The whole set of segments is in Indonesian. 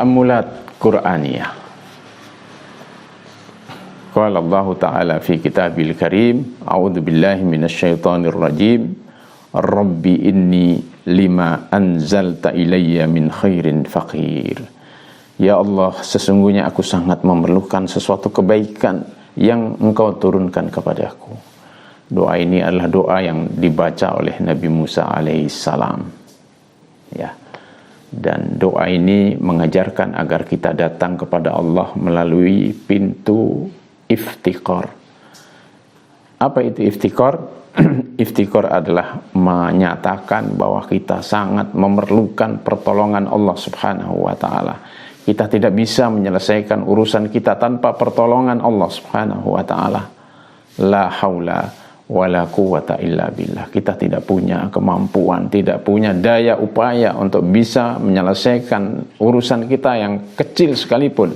Ta'ammulat Qur'aniyah. Qala Allah Ta'ala fi kitabil karim, a'udzu billahi minasyaitonir rajim, Rabbi inni lima anzalta ilayya min khairin faqir. Ya Allah, sesungguhnya aku sangat memerlukan sesuatu kebaikan yang Engkau turunkan kepadaku. Doa ini adalah doa yang dibaca oleh Nabi Musa alaihissalam. Ya. Dan doa ini mengajarkan agar kita datang kepada Allah melalui pintu iftikar. Apa itu iftikar? Iftikar adalah menyatakan bahwa kita sangat memerlukan pertolongan Allah Subhanahu wa ta'ala. Kita tidak bisa menyelesaikan urusan kita tanpa pertolongan Allah Subhanahu wa ta'ala. La haula wala quwata illa billah. Kita tidak punya kemampuan, tidak punya daya upaya untuk bisa menyelesaikan urusan kita yang kecil sekalipun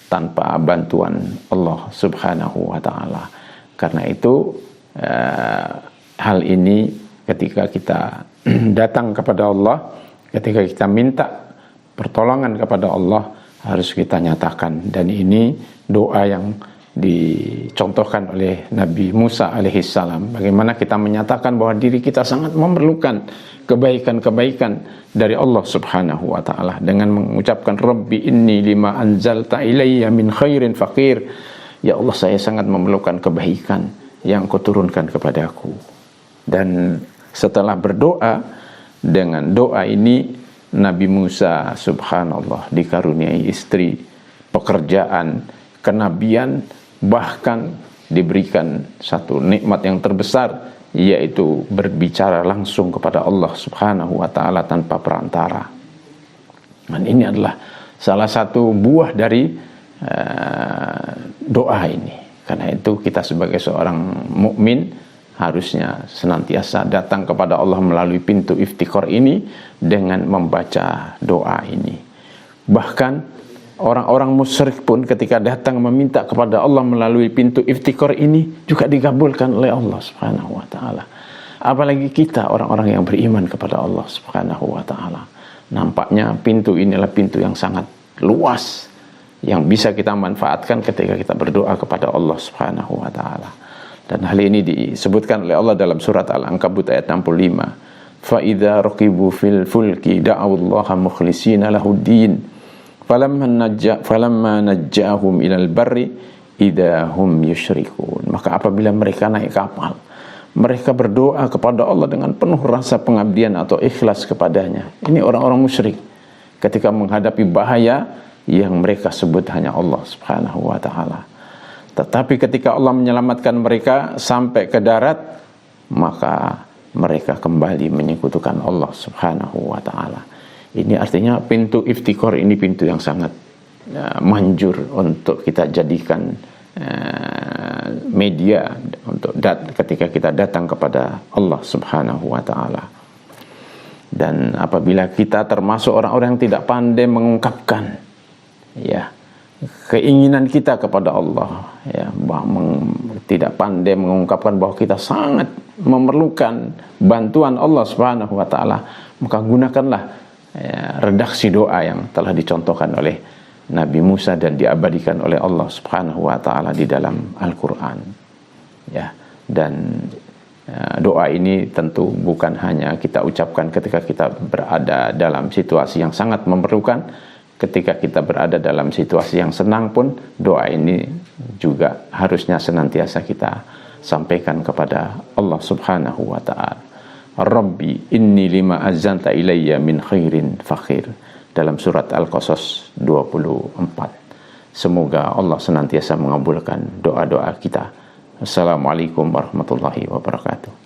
tanpa bantuan Allah Subhanahu wa ta'ala. Karena itu hal ini ketika kita datang kepada Allah, ketika kita minta pertolongan kepada Allah, harus kita nyatakan. Dan ini doa yang dicontohkan oleh Nabi Musa alaihissalam. Bagaimana kita menyatakan bahwa diri kita sangat memerlukan kebaikan-kebaikan dari Allah Subhanahu wa ta'ala dengan mengucapkan Rabbi inni lima anzalta ilayya min khairin faqir. Ya Allah, saya sangat memerlukan kebaikan yang Kau turunkan kepadaku. Dan setelah berdoa dengan doa ini, Nabi Musa subhanallah dikaruniai istri, pekerjaan, kenabian, bahkan diberikan satu nikmat yang terbesar, yaitu berbicara langsung kepada Allah Subhanahu wa ta'ala tanpa perantara. Dan ini adalah salah satu buah dari doa ini. Karena itu kita sebagai seorang mukmin harusnya senantiasa datang kepada Allah melalui pintu iftikar ini dengan membaca doa ini. Bahkan orang-orang musyrik pun ketika datang meminta kepada Allah melalui pintu iftikar ini juga dikabulkan oleh Allah Subhanahu wa ta'ala. Apalagi kita orang-orang yang beriman kepada Allah Subhanahu wa ta'ala. Nampaknya pintu inilah pintu yang sangat luas yang bisa kita manfaatkan ketika kita berdoa kepada Allah Subhanahu wa ta'ala. Dan hal ini disebutkan oleh Allah dalam surat Al-Ankabut ayat 65. Fa idza raqibu fil fulki da'awallaha mukhlishina lahuddin falamma najjahum ilal barri idza hum yusyrikun. Maka apabila mereka naik kapal, mereka berdoa kepada Allah dengan penuh rasa pengabdian atau ikhlas kepadanya. Ini orang-orang musyrik ketika menghadapi bahaya yang mereka sebut hanya Allah Subhanahu wa ta'ala. Tetapi ketika Allah menyelamatkan mereka sampai ke darat, maka mereka kembali menyekutukan Allah Subhanahu wa ta'ala. Ini artinya pintu iftikar ini pintu yang sangat manjur untuk kita jadikan media untuk ketika kita datang kepada Allah Subhanahu wa ta'ala. Dan apabila kita termasuk orang-orang yang tidak pandai mengungkapkan keinginan kita kepada Allah, tidak pandai mengungkapkan bahwa kita sangat memerlukan bantuan Allah Subhanahu wa ta'ala, maka gunakanlah redaksi doa yang telah dicontohkan oleh Nabi Musa dan diabadikan oleh Allah Subhanahu wa ta'ala di dalam Al-Quran. Dan doa ini tentu bukan hanya kita ucapkan ketika kita berada dalam situasi yang sangat memerlukan. Ketika kita berada dalam situasi yang senang pun, doa ini juga harusnya senantiasa kita sampaikan kepada Allah Subhanahu wa ta'ala. Rabbi inni lima azanta ilayya min khairin faqir, dalam surat Al-Qasas 24. Semoga Allah senantiasa mengabulkan doa-doa kita. Assalamualaikum warahmatullahi wabarakatuh.